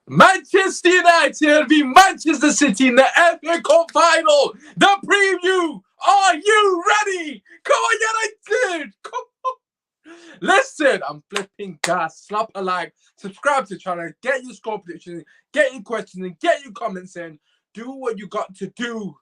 Manchester United v Manchester City in the FA Cup final. The preview. Are you ready? Come on, United. Come on. Listen, I'm flipping gas. Slap a like. Subscribe to the channel. Get your score predictions. Get your questions and get your comments in. Do what you got to do.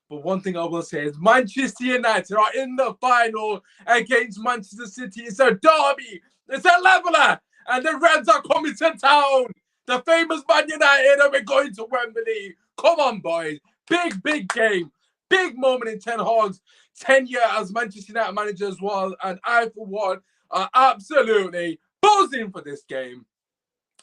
But one thing I will say is Manchester United are in the final against Manchester City. It's a derby. It's a leveler. And the Reds are coming to town. The famous Man United, and we're going to Wembley. Come on, boys. Big game. Big moment in Ten Hag's tenure as Manchester United manager as well. And I, for one, are absolutely buzzing for this game.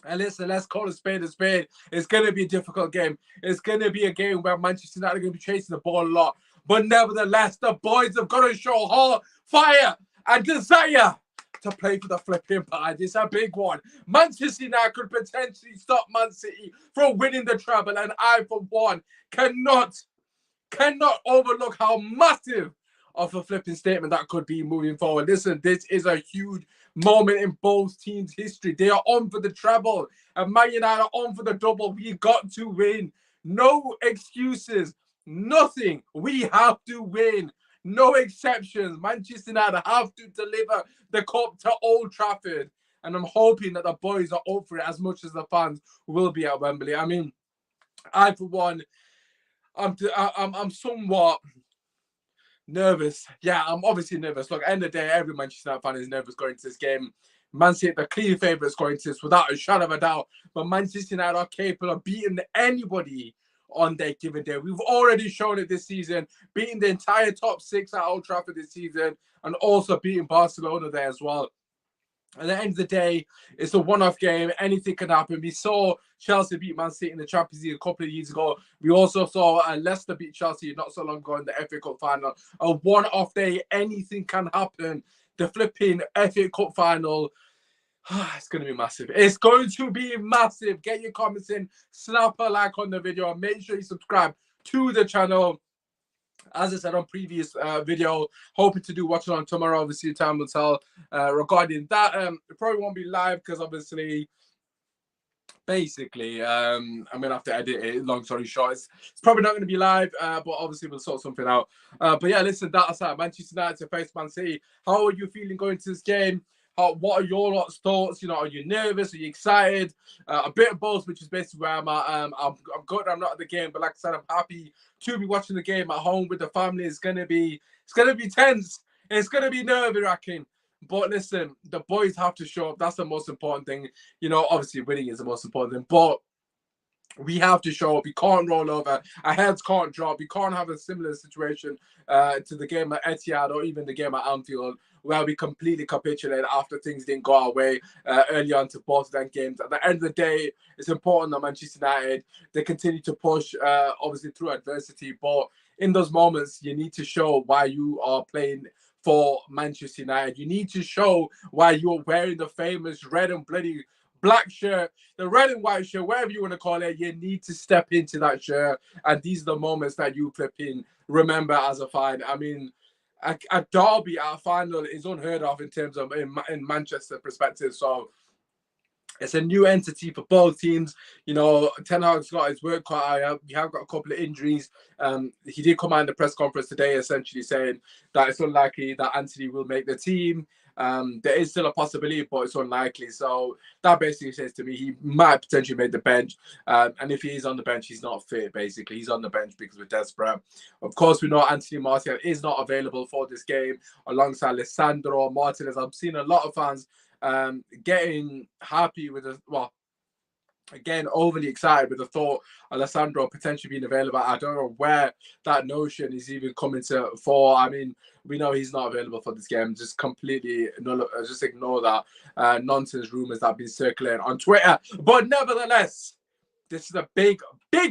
And listen, let's call a spade a spade. It's going to be a difficult game. It's going to be a game where Manchester United are going to be chasing the ball a lot. But nevertheless, the boys have got to show heart, fire, and desire to play for the flipping prize. It's a big one. Manchester United could potentially stop Man City from winning the treble. And I, for one, cannot overlook how massive of a flipping statement that could be moving forward. Listen, this is a huge moment in both teams' history. They are on for the treble, and Man United are on for the double. We got to win. No excuses. Nothing. We have to win. No exceptions. Manchester United have to deliver the cup to Old Trafford, and I'm hoping that the boys are up for it as much as the fans will be at Wembley. I mean, I, for one, I'm somewhat nervous. Yeah, I'm obviously nervous. Look, at the end of the day, every Manchester United fan is nervous going into this game. Man City, the clear favourites going into this without a shadow of a doubt. But Manchester United are capable of beating anybody on their given day. We've already shown it this season, beating the entire top six at Old Trafford this season, and also beating Barcelona there as well. At the end of the day, it's a one-off game. Anything can happen. We saw Chelsea beat Man City in the Champions League a couple of years ago. We also saw Leicester beat Chelsea not so long ago in the FA Cup final. A one-off day, anything can happen. The flipping FA Cup final, it's going to be massive. It's going to be massive. Get your comments in. Snap a like on the video. Make sure you subscribe to the channel. As I said on previous video, hoping to do watch along tomorrow. Obviously, time will tell regarding that. It probably won't be live because obviously, basically, I'm gonna have to edit it. Long story short, it's probably not going to be live, but obviously we'll sort something out. But yeah, listen, that's Manchester United to face Man City. How are you feeling going to this game? What are your lot's thoughts? You know, are you nervous? Are you excited? A bit of both, which is basically where I'm at. I'm good. I'm not at the game, but like I said, I'm happy to be watching the game at home with the family. It's gonna be tense. It's gonna be nerve-wracking. But listen, the boys have to show up. That's the most important thing. You know, obviously winning is the most important thing, but we have to show up. We can't roll over. Our heads can't drop. We can't have a similar situation to the game at Etihad or even the game at Anfield, where we completely capitulated after things didn't go our way early on to both of them games. At the end of the day, it's important that Manchester United, they continue to push, obviously through adversity. But in those moments, you need to show why you are playing for Manchester United. You need to show why you're wearing the famous red and bloody black shirt, the red and white shirt, whatever you want to call it. You need to step into that shirt, and these are the moments that you flipping remember as a fan. I mean, a derby at a final is unheard of in terms of in Manchester perspective. So it's a new entity for both teams. You know, Ten Hag's got his work cut out. We have got a couple of injuries. He did come out in the press conference today essentially saying that it's unlikely that Anthony will make the team. There is still a possibility, but it's unlikely. So that basically says to me he might potentially make the bench. And if he is on the bench, he's not fit, basically. He's on the bench because we're desperate. Of course, we know Anthony Martial is not available for this game alongside Alessandro Martinez. I've seen a lot of fans getting happy with the, well, again, overly excited with the thought Alessandro potentially being available. I don't know where that notion is even coming to for. I mean, we know he's not available for this game. Just completely, just ignore that nonsense rumors that have been circulating on Twitter. But nevertheless, this is a big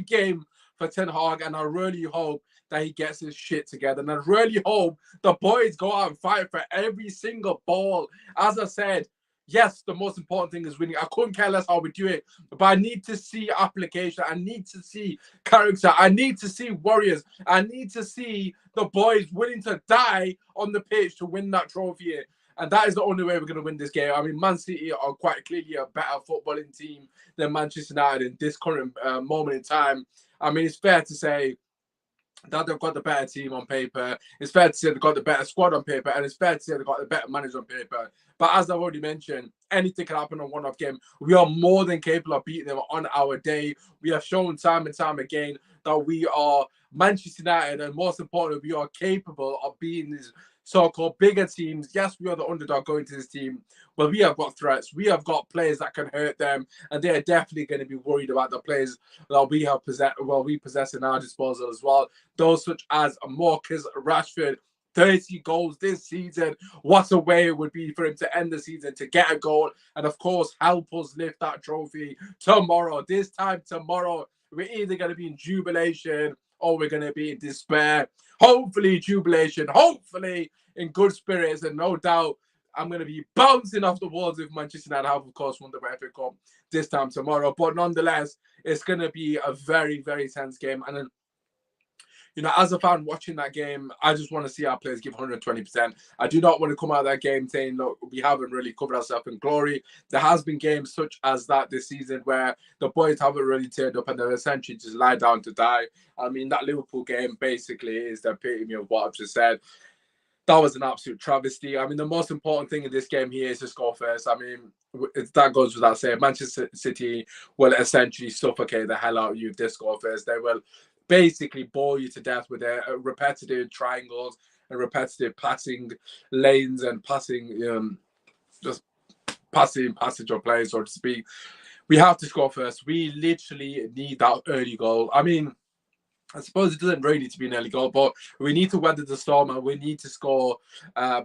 game for Ten Hag, and I really hope that he gets his shit together. And I really hope the boys go out and fight for every single ball. As I said, yes, the most important thing is winning. I couldn't care less how we do it, but I need to see application. I need to see character. I need to see warriors. I need to see the boys willing to die on the pitch to win that trophy. And that is the only way we're going to win this game. I mean, Man City are quite clearly a better footballing team than Manchester United in this current moment in time. I mean, it's fair to say that they've got the better team on paper. It's fair to say they've got the better squad on paper, and it's fair to say they've got the better manager on paper. But as I've already mentioned, anything can happen on one-off game. We are more than capable of beating them on our day. We have shown time and time again that we are Manchester United, and most importantly, we are capable of beating these so-called bigger teams. Yes, we are the underdog going to this team, but we have got threats. We have got players that can hurt them, and they are definitely going to be worried about the players that we possess in our disposal as well. Those such as Marcus Rashford, 30 goals this season. What a way it would be for him to end the season, to get a goal, and of course, help us lift that trophy tomorrow. This time tomorrow, we're either going to be in jubilation or we're going to be in despair. Hopefully, jubilation. Hopefully, in good spirits, and no doubt, I'm going to be bouncing off the walls if Manchester United have, of course, won the FA Cup this time tomorrow. But nonetheless, it's going to be a very, very tense game. And then, you know, as a fan watching that game, I just want to see our players give 120%. I do not want to come out of that game saying, look, we haven't really covered ourselves in glory. There has been games such as that this season where the boys haven't really turned up and they're essentially just lie down to die. I mean, that Liverpool game basically is the epitome of what I've just said. That was an absolute travesty. I mean, the most important thing in this game here is to score first. I mean, that goes without saying. Manchester City will essentially suffocate the hell out of you if they score first. They will basically bore you to death with their repetitive triangles and repetitive passing lanes and passing, just passing passage of play, so to speak. We have to score first. We literally need that early goal. I mean, I suppose it doesn't really need to be an early goal, but we need to weather the storm and we need to score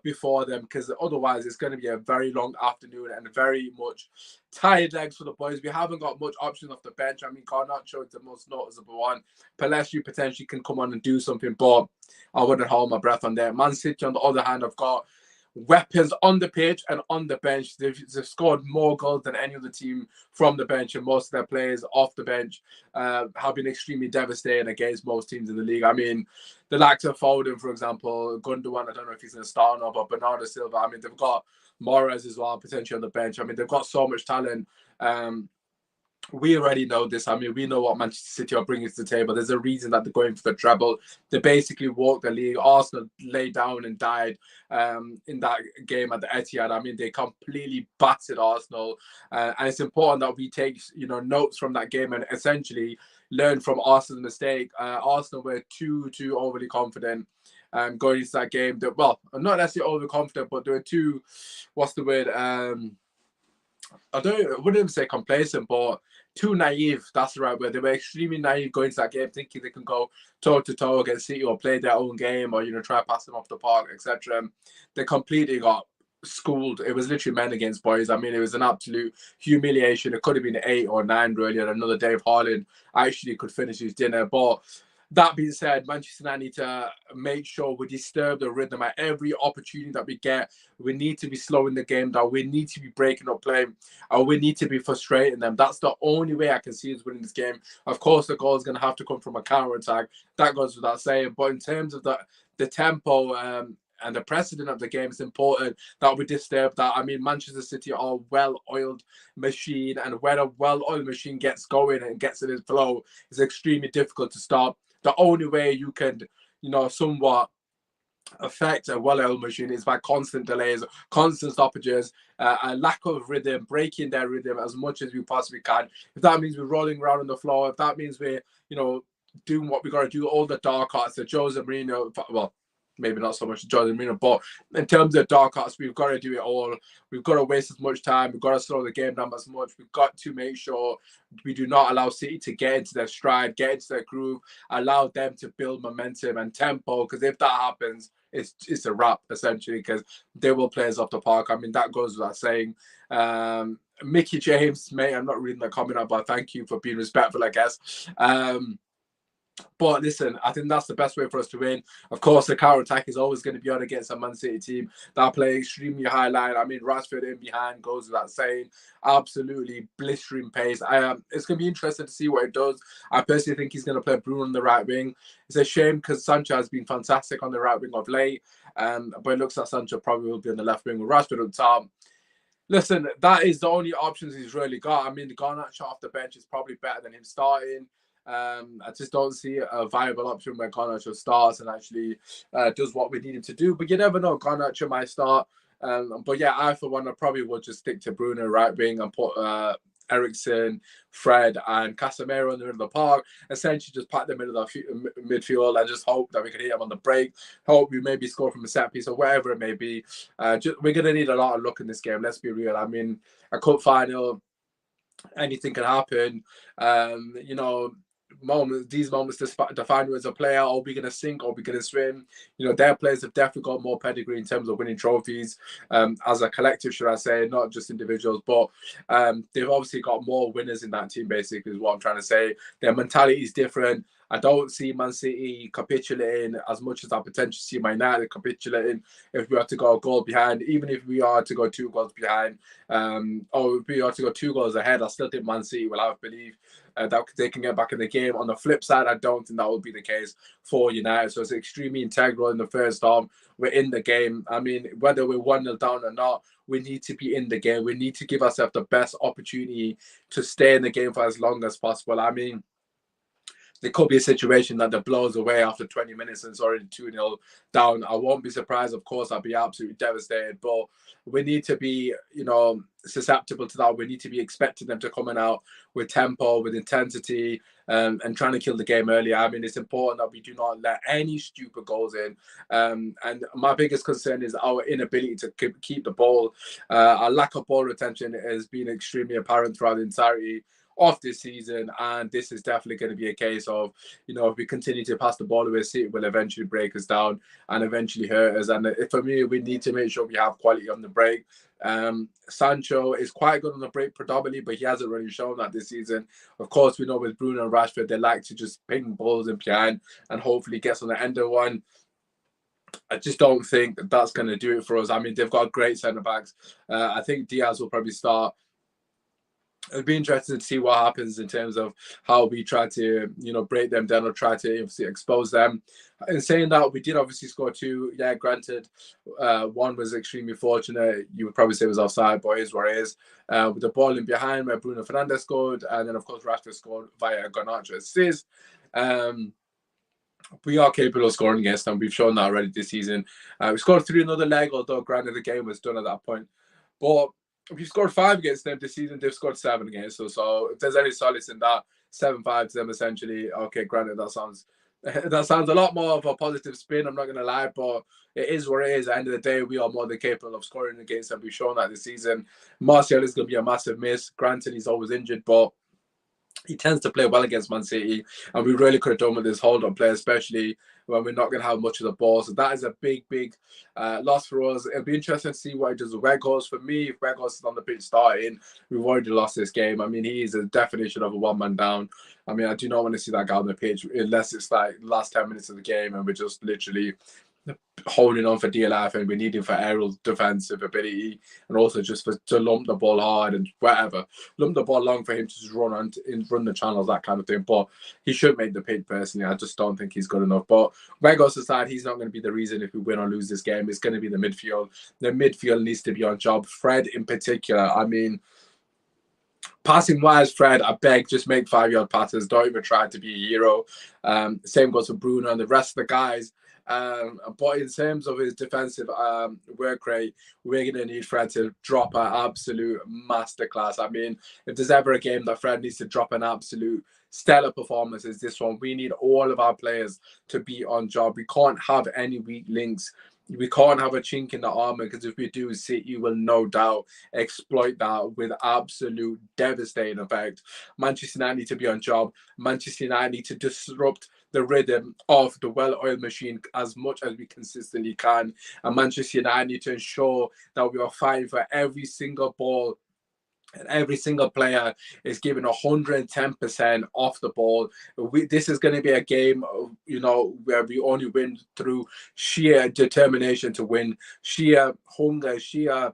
before them, because otherwise it's going to be a very long afternoon and very much tired legs for the boys. We haven't got much options off the bench. I mean, Garnacho is the most noticeable one. Pelestri potentially can come on and do something, but I wouldn't hold my breath on that. Man City, on the other hand, have got weapons on the pitch and on the bench. They've scored more goals than any other team from the bench, and most of their players off the bench have been extremely devastating against most teams in the league. I mean, the likes of Foden, for example, Gundogan, I don't know if he's going to start or not, but Bernardo Silva, I mean, they've got Morez as well, potentially on the bench. I mean, they've got so much talent. We already know this. I mean, we know what Manchester City are bringing to the table. There's a reason that they're going for the treble. They basically walked the league. Arsenal laid down and died in that game at the Etihad. I mean, they completely battered Arsenal. And it's important that we take, notes from that game and essentially learn from Arsenal's mistake. Arsenal were too overly confident going into that game. Well, not necessarily overconfident, but they were too, what's the word? I wouldn't even say complacent, but too naive. That's the right word. They were extremely naive going to that game, thinking they can go toe-to-toe against City or play their own game or, try to pass them off the park, etc. They completely got schooled. It was literally men against boys. I mean, it was an absolute humiliation. It could have been 8 or 9, really, and another Dave Haaland actually could finish his dinner. But that being said, Manchester United need to make sure we disturb the rhythm at every opportunity that we get. We need to be slowing the game down. We need to be breaking up play, or we need to be frustrating them. That's the only way I can see us winning this game. Of course, the goal is going to have to come from a counter attack. That goes without saying. But in terms of the tempo and the precedent of the game, it's important that we disturb that. I mean, Manchester City are a well-oiled machine, and when a well-oiled machine gets going and gets in its flow, it's extremely difficult to stop. The only way you can, somewhat affect a well-oiled machine is by constant delays, constant stoppages, a lack of rhythm, breaking their rhythm as much as we possibly can. If that means we're rolling around on the floor, if that means we're, doing what we got to do, all the dark arts, the Jose Mourinho, well, maybe not so much Jose Mourinho, but in terms of dark arts, we've got to do it all. We've got to waste as much time. We've got to slow the game down as much. We've got to make sure we do not allow City to get into their stride, get into their groove, allow them to build momentum and tempo, because if that happens, it's a wrap, essentially, because they will play us off the park. I mean, that goes without saying. Mickey James, mate, I'm not reading the comment out, but thank you for being respectful, I guess. But listen, I think that's the best way for us to win. Of course, the counter attack is always going to be on against a Man City team that play extremely high line. I mean, Rashford in behind goes without saying, absolutely blistering pace. It's going to be interesting to see what it does. I personally think he's going to play Bruno on the right wing. It's a shame because Sancho has been fantastic on the right wing of late, but it looks like Sancho probably will be on the left wing with Rashford on top. Listen, that is the only options he's really got. I mean, the Garnacho off the bench is probably better than him starting. I just don't see a viable option where Garnacho starts and actually does what we need him to do. But you never know, Garnacho might start. But yeah, I for one, I probably would just stick to Bruno right wing and put Eriksen, Fred, and Casemiro in the middle of the park. Essentially, just pack them into the midfield and just hope that we can hit them on the break. Hope we maybe score from a set piece or whatever it may be. We're going to need a lot of luck in this game. Let's be real. I mean, a cup final, anything can happen. You know, these moments define you as a player. Are we going to sink? Are we going to swim? You know, their players have definitely got more pedigree in terms of winning trophies as a collective, should I say, not just individuals. But they've obviously got more winners in that team, basically, is what I'm trying to say. Their mentality is different. I don't see Man City capitulating as much as I potentially see Man United capitulating if we have to go a goal behind. Even if we are to go 2 goals behind, or if we are to go 2 goals ahead, I still think Man City will have belief that they can get back in the game. On the flip side, I don't think that will be the case for United. So it's extremely integral in the first half. We're in the game. I mean, whether we're 1-0 down or not, we need to be in the game. We need to give ourselves the best opportunity to stay in the game for as long as possible. I mean, there could be a situation that the blows away after 20 minutes and it's already 2-0 down. I won't be surprised, of course. I'll be absolutely devastated. But we need to be, you know, susceptible to that. We need to be expecting them to coming out with tempo, with intensity, and trying to kill the game early. I mean, it's important that we do not let any stupid goals in. And my biggest concern is our inability to keep the ball. Our lack of ball retention has been extremely apparent throughout the entirety of this season, and this is definitely going to be a case of, you know, if we continue to pass the ball away, City will eventually break us down and eventually hurt us. And for me, we need to make sure we have quality on the break. Sancho is quite good on the break predominantly, but he hasn't really shown that this season. Of course, we know with Bruno and Rashford, they like to just ping balls in behind and hopefully gets on the end of one. I just don't think that's going to do it for us. I mean, they've got great centre backs. I think Diaz will probably start. It'll be interesting to see what happens in terms of how we try to, you know, break them down or try to obviously expose them. In saying that, we did obviously score 2. Yeah, granted, one was extremely fortunate. You would probably say it was offside, but it is what it is. With the ball in behind where Bruno Fernandes scored, and then of course Rashford scored via a Garnacho assist. We are capable of scoring against them. We've shown that already this season. We scored 3 another leg, although granted the game was done at that point. But we've scored 5 against them this season. They've scored 7 against us. So if there's any solace in that, 7-5 to them essentially. Okay, granted, that sounds a lot more of a positive spin. I'm not going to lie, but it is what it is. At the end of the day, we are more than capable of scoring against them. We've shown that this season. Martial is going to be a massive miss. Granted, he's always injured, but he tends to play well against Man City, and we really could have done with this hold-up play, especially when we're not going to have much of the ball. So that is a big, big loss for us. It'll be interesting to see what he does with Weghorst. For me, if Weghorst is on the pitch starting, we've already lost this game. I mean, he is a definition of a one-man down. I mean, I do not want to see that guy on the pitch unless it's like last 10 minutes of the game and we're just literally holding on for dear life and we need him for aerial defensive ability and also just to lump the ball hard and whatever. Lump the ball long for him to just run the channels, that kind of thing. But he should make the pitch personally. I just don't think he's good enough. But Weghorst aside, he's not going to be the reason if we win or lose this game. It's going to be the midfield. The midfield needs to be on job. Fred in particular, I mean, passing wise, Fred, I beg, just make 5-yard passes. Don't even try to be a hero. Same goes for Bruno and the rest of the guys. But in terms of his defensive work rate, we're going to need Fred to drop an absolute masterclass. I mean, if there's ever a game that Fred needs to drop an absolute stellar performance, is this one. We need all of our players to be on job. We can't have any weak links. We can't have a chink in the armor, because if we do, City will no doubt exploit that with absolute devastating effect. Manchester United need to be on job. Manchester United need to disrupt the rhythm of the well-oiled machine as much as we consistently can. And Manchester United need to ensure that we are fighting for every single ball and every single player is giving 110% off the ball. This is going to be a game, where we only win through sheer determination to win, sheer hunger, sheer,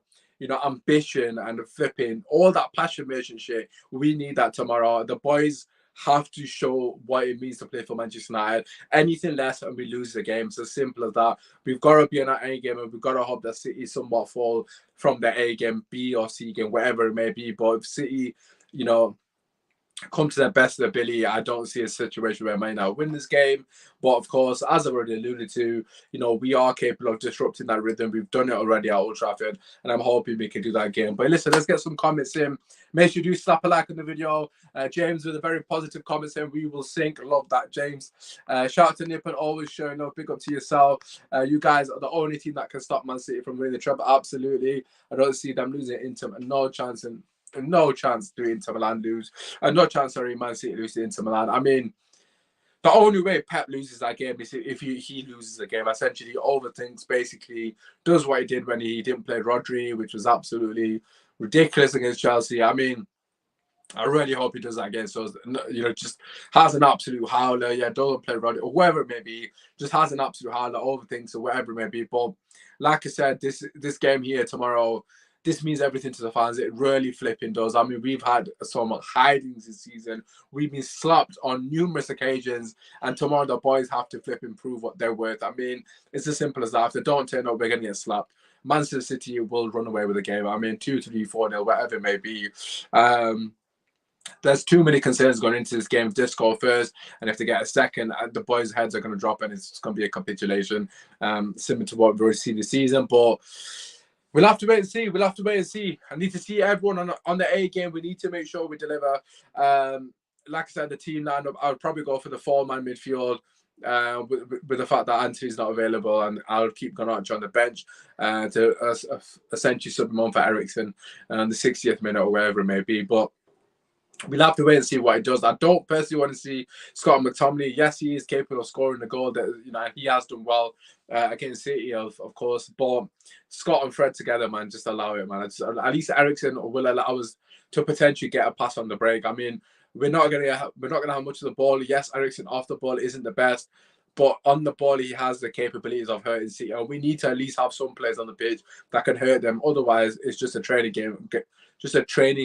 ambition and flipping, all that passion shit. We need that tomorrow. The boys have to show what it means to play for Manchester United. Anything less and we lose the game. It's as simple as that. We've got to be in our A game, and we've got to hope that City somewhat fall from the A game, B or C game, whatever it may be. But if City, come to their best ability, I don't see a situation where I might not win this game. But of course, as I've already alluded to, we are capable of disrupting that rhythm. We've done it already at Old Trafford, and I'm hoping we can do that again. But listen, let's get some comments in. Make sure you do slap a like on the video. James with a very positive comment saying we will sink. Love that, James. Shout out to Nippon, always showing up. Big up to yourself. You guys are the only team that can stop Man City from winning the treble. Absolutely. I don't see them losing Inter. No chance to Inter Milan lose. No chance, Man City lose to Inter Milan. I mean, the only way Pep loses that game is if he loses the game. Essentially, overthinks, basically does what he did when he didn't play Rodri, which was absolutely ridiculous against Chelsea. I mean, I really hope he does that against us. Just has an absolute howler. Yeah, doesn't play Rodri or whatever it may be. Just has an absolute howler, overthinks or whatever it may be. But like I said, this game here tomorrow, this means everything to the fans. It really flipping does. I mean, we've had so much hidings this season. We've been slapped on numerous occasions, and tomorrow the boys have to flip and prove what they're worth. I mean, it's as simple as that. If they don't turn up, we're going to get slapped. Manchester City will run away with the game. I mean, 2-3, 4-0, whatever it may be. There's too many concerns going into this game. If they score first, and if they get a second, the boys' heads are going to drop, and it's going to be a capitulation, similar to what we've already seen this season. But we'll have to wait and see. I need to see everyone on the A game. We need to make sure we deliver. Like I said, the team lineup, I would probably go for the 4-man midfield. With the fact that Anthony's not available, and I'll keep Garnacho on the bench to essentially sub him on for Eriksen the 60th minute or wherever it may be. But we'll have to wait and see what he does. I don't personally want to see Scott McTominay. Yes, he is capable of scoring the goal that he has done well against City, of course. But Scott and Fred together, man, just allow it, man. At least Eriksen will allow us to potentially get a pass on the break. I mean, we're not gonna have much of the ball. Yes, Eriksen off the ball isn't the best, but on the ball he has the capabilities of hurting City. And we need to at least have some players on the pitch that can hurt them. Otherwise, it's just a training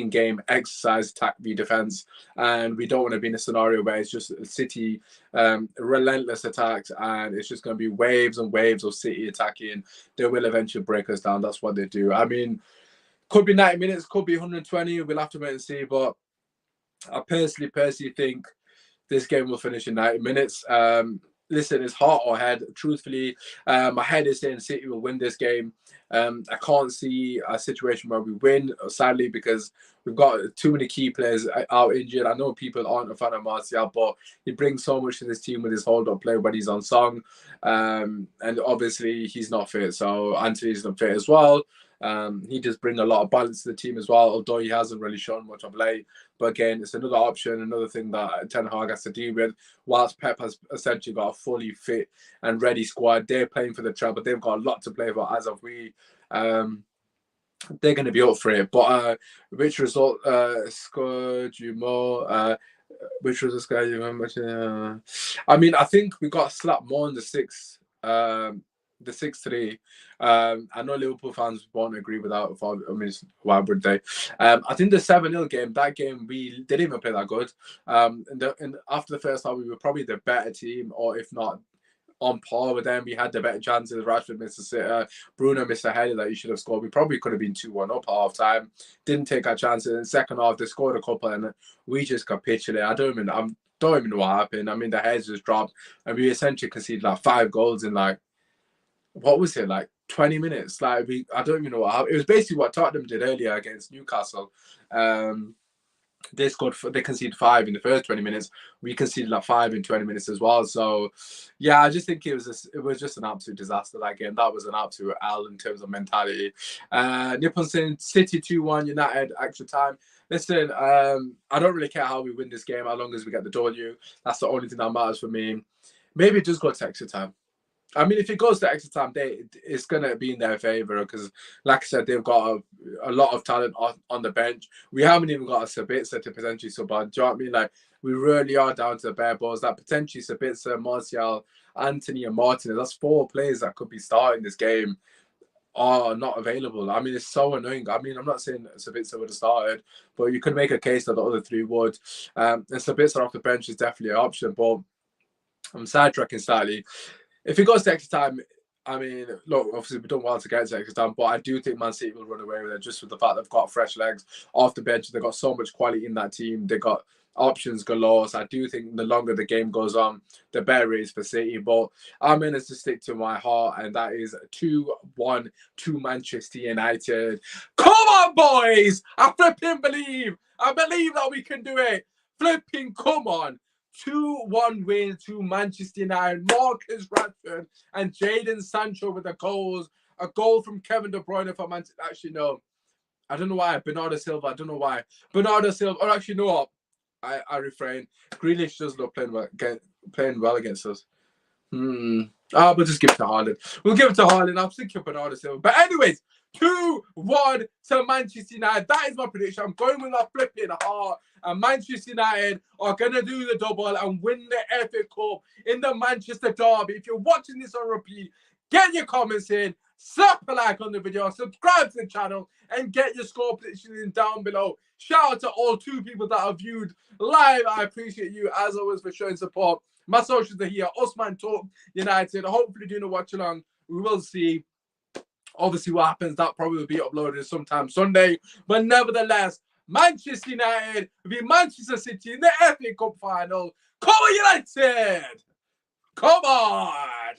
game, exercise, attack, v defense, and we don't want to be in a scenario where it's just City relentless attacks, and it's just going to be waves and waves of City attacking. They will eventually break us down. That's what they do. I mean, could be 90 minutes, could be 120. We'll have to wait and see, but I personally think this game will finish in 90 minutes. Listen, it's heart or head. Truthfully, my head is saying City will win this game. I can't see a situation where we win, sadly, because we've got too many key players out injured. I know people aren't a fan of Martial, but he brings so much to this team with his hold-up play when he's on song. And obviously, he's not fit, so Anthony's not fit as well. He does bring a lot of balance to the team as well, although he hasn't really shown much of late. But again, it's another option, another thing that Ten Hag has to deal with. Whilst Pep has essentially got a fully fit and ready squad, they're playing for the treble. They've got a lot to play for, as of we. They're going to be up for it. But which result scored you more? Which was this guy you remember? I mean, I think we got slapped more in the 6-3. I know Liverpool fans won't agree with that. I mean, why would they? I think the 7-0 game, that game, we didn't even play that good. And after the first half, we were probably the better team, or if not on par with them. We had the better chances. Rashford missed a sitter. Bruno missed a header that he should have scored. We probably could have been 2-1 up at half time. Didn't take our chances. In the second half, they scored a couple, and we just capitulated. I don't even know what happened. I mean, the heads just dropped, and we essentially conceded like 5 goals in like, what was it, like 20 minutes? Like, I don't even know what happened. It was basically what Tottenham did earlier against Newcastle. They conceded 5 in the first 20 minutes. We conceded like 5 in 20 minutes as well. So yeah, I just think it was just an absolute disaster, that game. That was an absolute L in terms of mentality. Nippon saying City 2-1, United extra time. Listen, I don't really care how we win this game, as long as we get the W. That's the only thing that matters for me. Maybe it does go to extra time. I mean, if it goes to extra time, it's going to be in their favour because, like I said, they've got a lot of talent on the bench. We haven't even got a Sabitzer to potentially sub on. Do you know what I mean? Like, we really are down to the bare balls. That potentially Sabitzer, Martial, Anthony, and Martinez, that's 4 players that could be starting this game, are not available. I mean, it's so annoying. I mean, I'm not saying Sabitzer would have started, but you could make a case that the other 3 would. And Sabitzer off the bench is definitely an option, but I'm sidetracking slightly. If it goes to extra time, I mean, look, obviously we don't want to get to extra time, but I do think Man City will run away with it just with the fact they've got fresh legs off the bench. They've got so much quality in that team. They've got options galore. So I do think the longer the game goes on, the better it is for City. But I'm going to stick to my heart, and that is 2-1 to Manchester United. Come on, boys! I flipping believe. I believe that we can do it. Flipping, come on. 2-1 win to Manchester United. Marcus Rashford and Jadon Sancho with the goals. A goal from Kevin De Bruyne for Manchester. Actually, no. I don't know why. Bernardo Silva. I don't know why. Bernardo Silva. Or actually, no. What? I refrain. Grealish does look playing well against us. We'll just give it to Haaland. We'll give it to Haaland. I'm thinking Bernardo Silva. But anyways, 2-1 to Manchester United. That is my prediction. I'm going with my flipping heart. And Manchester United are going to do the double and win the FA Cup in the Manchester Derby. If you're watching this on repeat, get your comments in, slap a like on the video, subscribe to the channel, and get your score predictions in down below. Shout out to all 2 people that have viewed live. I appreciate you, as always, for showing support. My socials are here. Usman Talk United. Hopefully doing a watch along. We will see. Obviously, what happens, that probably will be uploaded sometime Sunday. But nevertheless, Manchester United will be Manchester City in the FA Cup final. Come on, United! Come on!